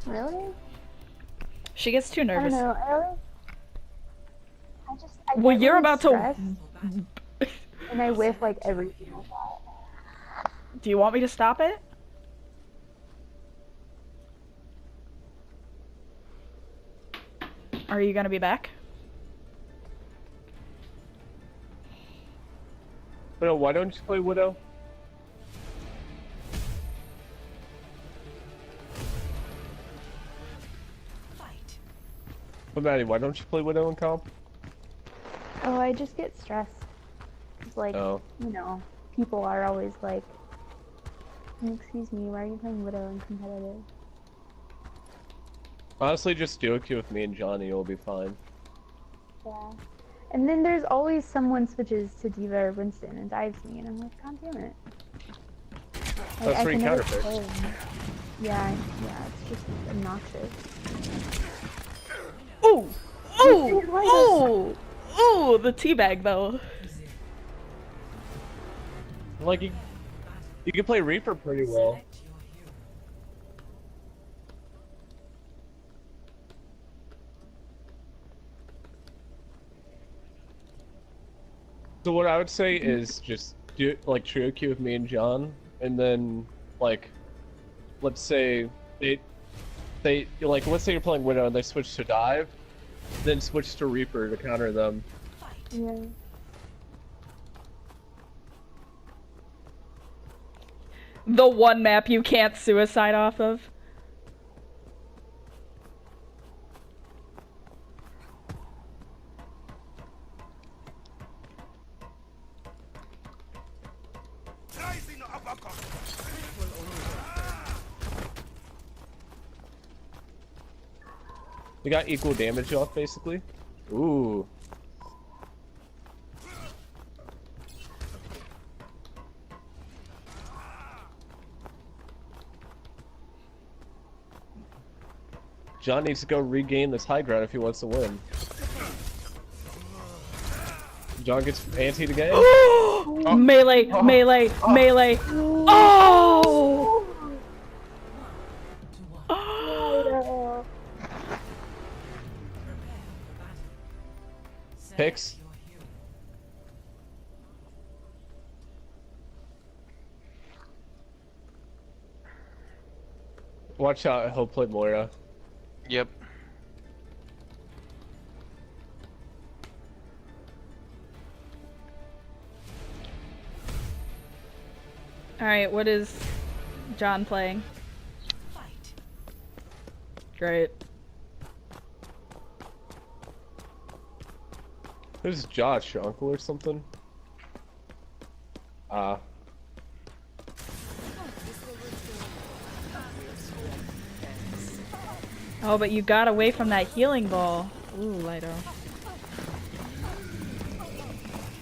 Really? She gets too I nervous. don't know. I Well, get you're really about stressed, to. and I whiff like every single shot. Do you want me to stop it? Are you gonna be back? Widow, why don't you play Widow? But Maddie, why don't you play Widow in comp? Oh, I just get stressed. It's like, Oh. you know, people are always like, excuse me, why are you playing Widow in competitive? Honestly, just do a queue with me and Johnny, you'll be fine. Yeah. And then there's always someone switches to Diva or Winston and dives me, and I'm like, God damn it. Like, That's where you never counterpick. play him. Yeah, it's just obnoxious. Ooh! Ooh! Ooh! Ooh! The teabag though. Like, you can play Reaper pretty well. So what I would say is just do like trio queue with me and John, and then like, let's say they like let's say you're playing Widow and they switch to dive, then switch to Reaper to counter them. Yeah. The one map you can't suicide off of. You got equal damage off basically. Ooh. John needs to go regain this high ground if he wants to win. John gets anti again. Oh. Melee! Melee! Melee! Oh! Oh! Picks. Watch out, he'll play Moira. Yep. Alright, what is John playing? Great. Who's Josh, your uncle or something? Oh, but you got away from that healing ball. Ooh, Lighto.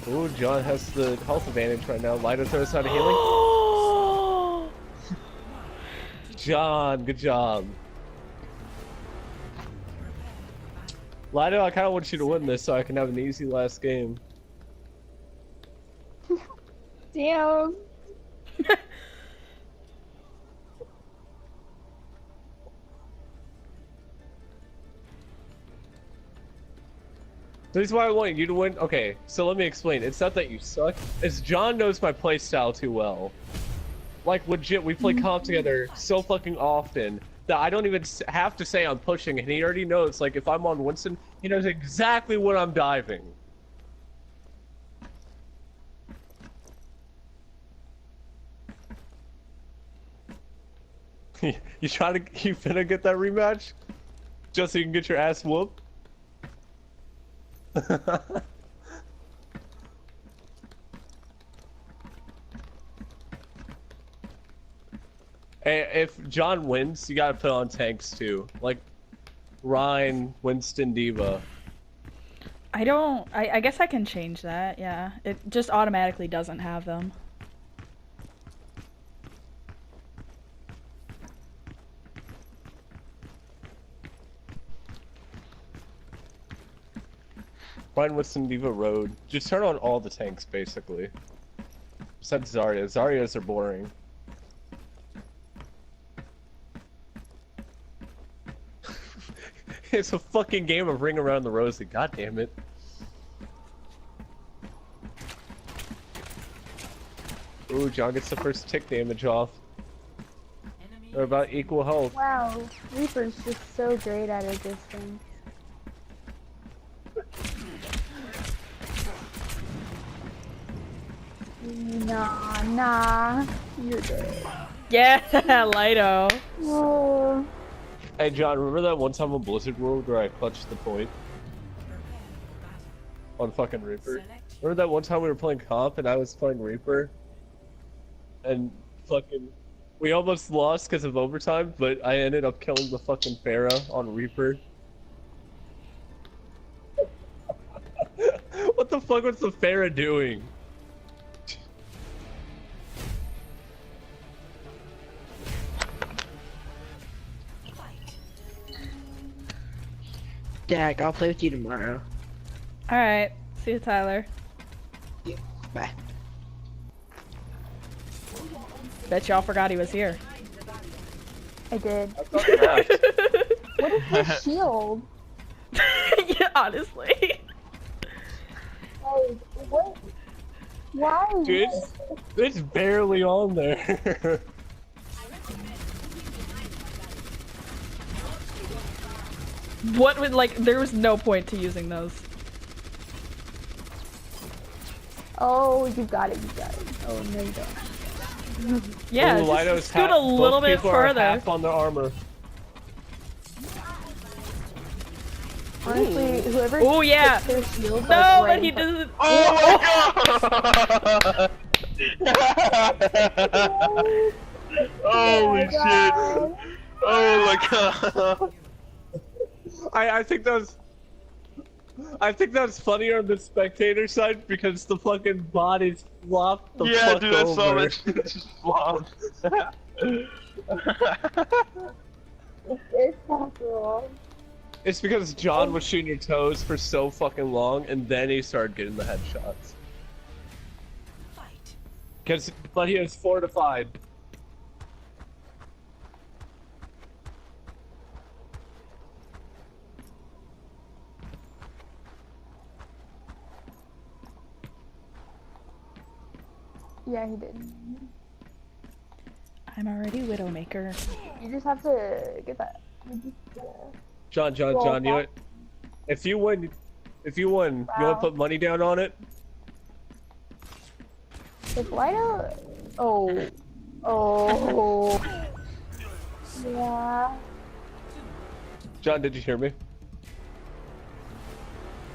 Ooh, John has the health advantage right now. Lighto throws out a healing. John, good job. Lighto, I kind of want you to win this so I can have an easy last game. Damn. This is why I want you to win. Okay, so let me explain. It's not that you suck. It's John knows my playstyle too well. Like, legit, we play comp together so fucking often that I don't even have to say I'm pushing, and he already knows. Like, if I'm on Winston, he knows exactly when I'm diving. You finna get that rematch? Just so you can get your ass whooped? Hey, if John wins, you gotta put on tanks too. Like, Ryan, Winston, Diva. I guess I can change that, yeah. It just automatically doesn't have them. Ryan, Winston, Diva, Road. Just turn on all the tanks, basically. Besides Zarya. Zarya's are boring. It's a fucking game of Ring Around the Rosie. God damn it. Ooh, John gets the first tick damage off. They're about equal health. Wow, Reaper's just so great at a distance. Nah, you're dead. Yeah, Lighto. Oh, Hey John, remember that one time on Blizzard World where I clutched the point? On fucking Reaper? Remember that one time we were playing comp and I was playing Reaper? And fucking... We almost lost because of overtime, but I ended up killing the fucking Pharah on Reaper. What the fuck was the Pharah doing? Dak, I'll play with you tomorrow. Alright, see you, Tyler. Bye. Bet y'all forgot he was here. I did. I thought you asked. What is his shield? Yeah, honestly. Like, what? Why? Dude, it's barely on there. What would, like, there was no point to using those. Oh, you got it, you got it. Oh, no, you don't. Yeah, Ooh, Lighto's just scoot a little both bit people are further. half on their armor. Honestly, whoever Oh yeah. puts their shield, No, like, but right he in front- doesn't. Holy shit! God. Oh my god! I think that's funnier on the spectator side because the fucking bodies flopped the Yeah, fuck dude, I saw over. that. Just flopped. It's possible. It's because John was shooting your toes for so fucking long, and then he started getting the headshots. But he was fortified. Yeah, he did. I'm already Widowmaker. You just have to get that. John, you know what? If you win, you want to put money down on it? If Lighto... Oh. Yeah. John, did you hear me?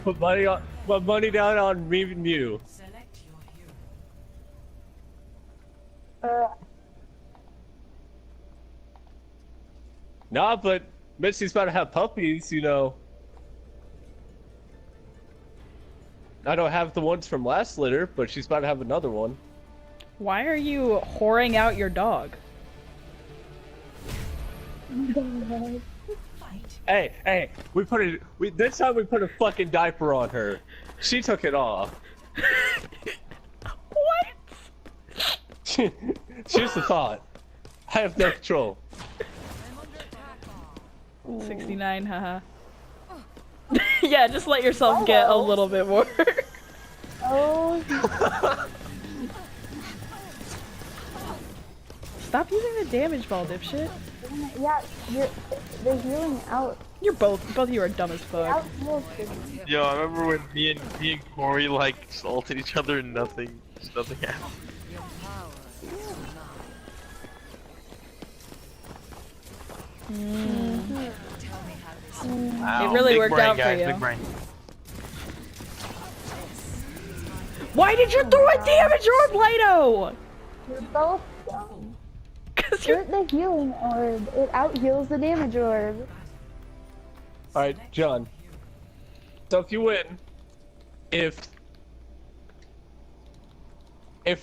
Put money down on me and you. Nah, but Mitzi's about to have puppies, you know. I don't have the ones from last litter, but she's about to have another one. Why are you whoring out your dog? Hey, this time we put a fucking diaper on her. She took it off. What? She's the thought. I have no control. 69, haha. Yeah, just let yourself get a little bit more. Oh. Stop using the damage ball, dipshit. Yeah, they're healing out. You're both of you are dumb as fuck. Out heals. Yo, I remember when me and Corey like assaulted each other and nothing happened. Wow, It really big worked brain, out guys, for you. Big brain. Why did you throw a damage orb, Lighto? You're both dumb. Cause you're Hit the healing orb. It out heals the damage orb. Alright, John. So if you win, if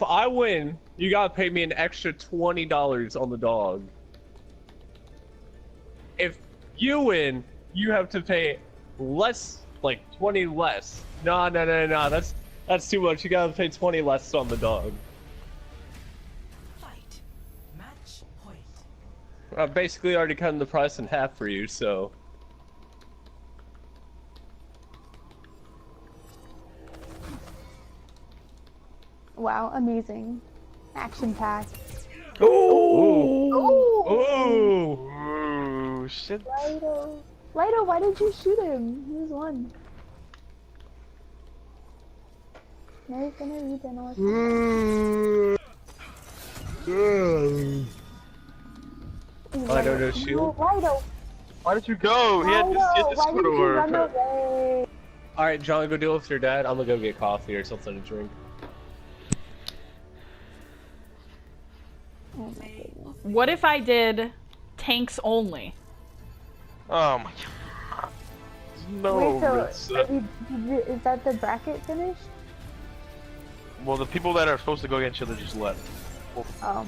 I win, you gotta pay me an extra $20 on the dog. If you win, you have to pay less, like 20 less. No, that's too much. You gotta pay 20 less on the dog. I basically already cut the price in half for you, so. Wow, amazing. Action pass. Ooh. Oh! Ooh. Ooh, shit. Lighto. Lighto, why did you shoot him? He was one. Now he's gonna regen all his Lighto, no shield. Lighto! Why did you go? He had this Lighto, why did you door. run away? Alright, John, go deal with your dad. I'm gonna go get coffee or something to drink. Oh my goodness. What if I did tanks only? Oh my god. No, Wait, so Rissa. is that the bracket finished? Well, the people that are supposed to go against each other just left. Oh.